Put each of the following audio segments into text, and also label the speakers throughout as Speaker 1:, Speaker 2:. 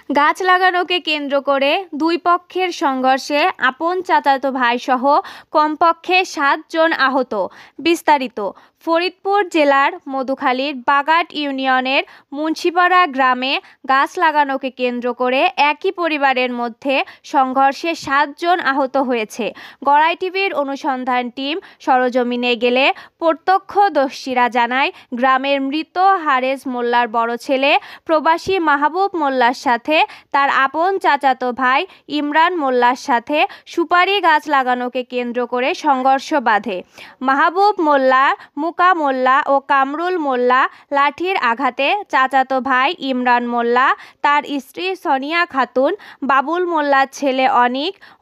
Speaker 1: গাছ লাগানোকে কেন্দ্র করে দুই পক্ষের সংঘর্ষে আপন চাচাতো ভাইসহ কমপক্ষে ৭ জন আহত। বিস্তারিত ফরিদপুর জেলার মধুখালীর বাগাট ইউনিয়নের মুন্সিপাড়া গ্রামে গাছ লাগানোকে কেন্দ্র করে একই পরিবারের মধ্যে সংঘর্ষে ৭ জন আহত হয়েছে। গড়াই টিভির অনুসন্ধান টিম সরেজমিনে গেলে প্রত্যক্ষদর্শীরা জানায়, গ্রামের মৃত হারেস মোল্লার বড় ছেলে প্রবাসী মাহবুব মোল্লার সাথে তার আপন চাচাতো ভাই ইমরান মোল্লার সাথে সুপারি গাছ লাগানোকে কেন্দ্র করে সংঘর্ষ বাধে। মাহবুব মোল্লা, মুকা মোল্লা ও কামরুল মোল্লা লাঠির আঘাতে চাচাতো ভাই ইমরান মোল্লা, তার স্ত্রী সোনিয়া খাতুন, বাবুল মোল্লার ছেলে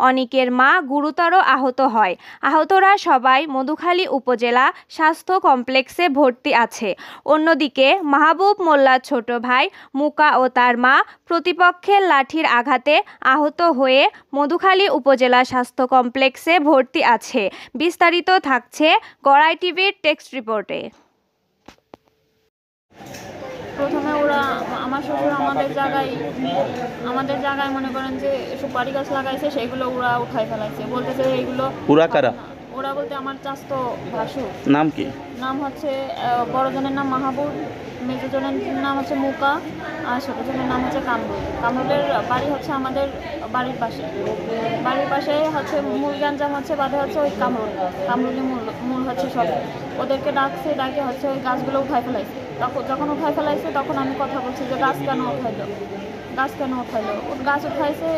Speaker 1: অনিকের মা গুরুতর আহত হয়। আহতরা সবাই মধুখালী উপজেলা স্বাস্থ্য কমপ্লেক্সে ভর্তি আছে। অন্যদিকে মাহবুব মোল্লার ছোট ভাই মুকা ও তার মা প্রতিপক্ষের লাঠির আঘাতে আহত হয়ে মধুখালী উপজেলা স্বাস্থ্য কমপ্লেক্সে ভর্তি আছে। বিস্তারিত থাকছে গড়াই টিভির টেক্সট রিপোর্টে।
Speaker 2: প্রথমে ওরা আমার শ্বশুর আমাদের জায়গায় মনে করেন যে সুপারি গাছ লাগাইছে, সেগুলো ওরা উঠাই ফেলাইছে। বলতেছে এইগুলো ওরা বলতে আমার চাচতো ভাসুর।
Speaker 3: নাম কি?
Speaker 2: নাম হচ্ছে বড়জনের নাম মাহবুব, মেজজনের নাম হচ্ছে মুকা, আর ছোটজনের নাম হচ্ছে কামরুল। কামরুলের বাড়ি হচ্ছে আমাদের বাড়ির পাশে হচ্ছে মূল গ্যাঞ্জাম হচ্ছে বাদে হচ্ছে ওই কামরুলি মূল হচ্ছে সব। ওদেরকে ডাকে হচ্ছে ওই গাছগুলো উঠাই ফেলাইছে। যখন উঠাই ফেলাইছে তখন আমি কথা বলছি যে গাছ কেন উঠাইলো। গাছ উঠাইছে,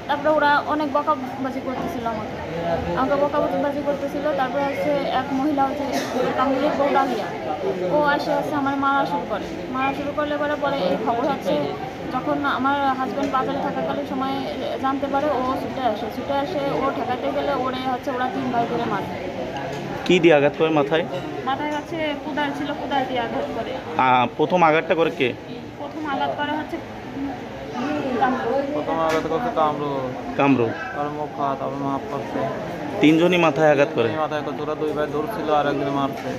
Speaker 2: তারপরে ওরা অনেক বকাবাজি করতেছিল, আমাকে বকাবাজি করতেছিল। তারপরে হচ্ছে এক মহিলা হচ্ছে কামরুলের বউ ডালিয়া, ও আসে আমার মারা শুরু করলে পরে এই খবর হচ্ছে যখন আমার হাজব্যান্ড বাজারে থাকাকালীন সময় জানতে পারে, ও ছুটে আসে ও ঠেকাতে গেলে ওরা 3 ভাই ধরে মারে।
Speaker 3: কি দিয়ে আঘাত করে? মাথায়
Speaker 2: হচ্ছে কুদাল ছিল, কুদাল দিয়ে আঘাত করে।
Speaker 3: প্রথম আঘাতটা করে কে?
Speaker 2: প্রথম আঘাত করে হচ্ছে
Speaker 3: কামরুল।
Speaker 4: তারপর মাফ করছে।
Speaker 3: 3 জনই মাথায় আঘাত করে।
Speaker 4: মাথায় 2 ভাই ধরছিল আর একজন মারছে।